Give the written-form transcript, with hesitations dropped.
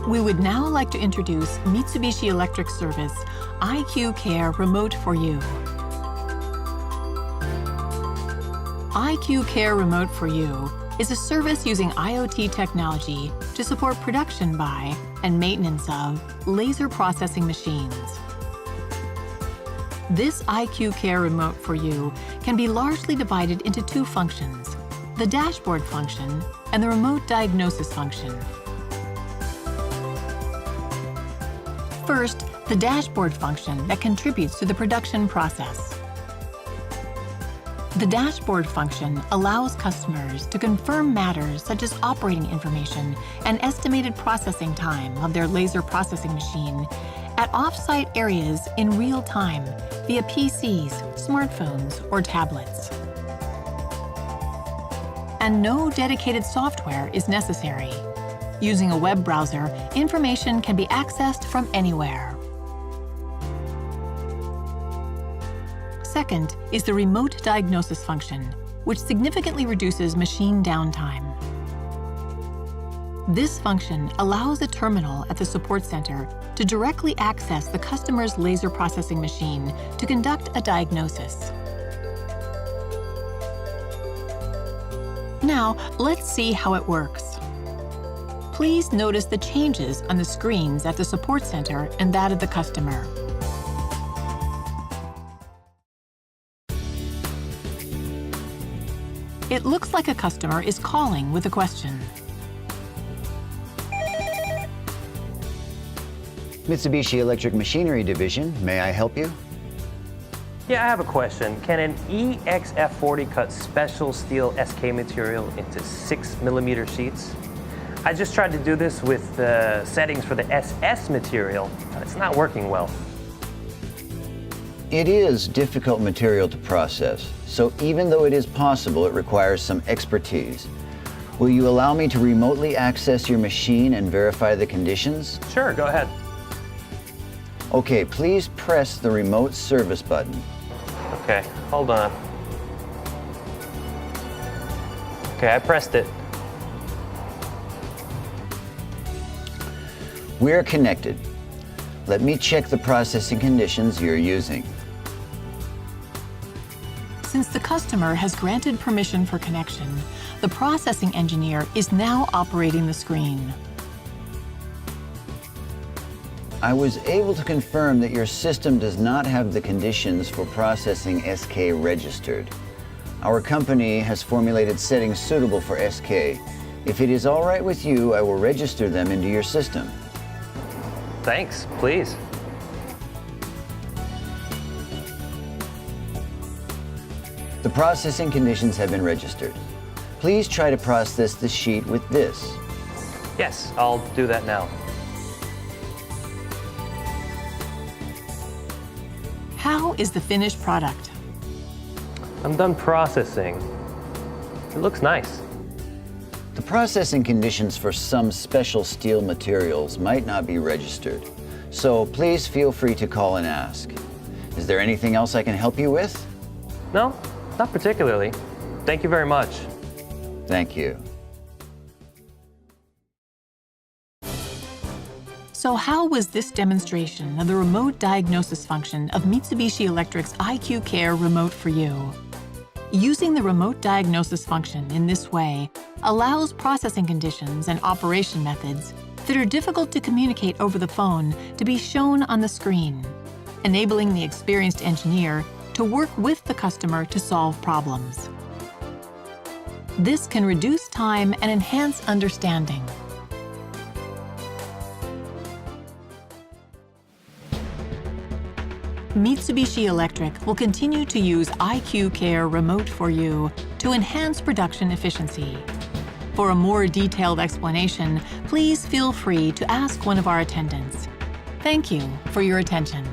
We would now like to introduce Mitsubishi Electric Service IQ Care Remote for You. IQ Care Remote for You is a service using IoT technology to support production by and maintenance of laser processing machines. This IQ Care Remote for You can be largely divided into two functions, the dashboard function and the remote diagnosis function. First, the dashboard function that contributes to the production process. The dashboard function allows customers to confirm matters such as operating information and estimated processing time of their laser processing machine at off-site areas in real time via PCs, smartphones, or tablets. And no dedicated software is necessary. Using a web browser, information can be accessed from anywhere. Second is the remote diagnosis function, which significantly reduces machine downtime. This function allows a terminal at the support center to directly access the customer's laser processing machine to conduct a diagnosis. Now, let's see how it works. Please notice the changes on the screens at the support center and that of the customer. It looks like a customer is calling with a question. Mitsubishi Electric Machinery Division, may I help you? Yeah, I have a question. Can an EXF40 cut special steel SK material into 6mm sheets? I just tried to do this with the settings for the SS material, but it's not working well. It is difficult material to process, so even though it is possible, it requires some expertise. Will you allow me to remotely access your machine and verify the conditions? Sure, go ahead. Okay, please press the remote service button. Okay, hold on. Okay, I pressed it. We're connected. Let me check the processing conditions you're using. Since the customer has granted permission for connection, the processing engineer is now operating the screen. I was able to confirm that your system does not have the conditions for processing SK registered. Our company has formulated settings suitable for SK. If it is all right with you, I will register them into your system. Thanks, please. The processing conditions have been registered. Please try to process the sheet with this. Yes, I'll do that now. How is the finished product? I'm done processing. It looks nice. The processing conditions for some special steel materials might not be registered, so please feel free to call and ask. Is there anything else I can help you with? No, not particularly. Thank you very much. Thank you. So how was this demonstration of the remote diagnosis function of Mitsubishi Electric's IQ Care Remote for You? Using the remote diagnosis function in this way allows processing conditions and operation methods that are difficult to communicate over the phone to be shown on the screen, enabling the experienced engineer to work with the customer to solve problems. This can reduce time and enhance understanding. Mitsubishi Electric will continue to use IQ Care Remote for You to enhance production efficiency. For a more detailed explanation, please feel free to ask one of our attendants. Thank you for your attention.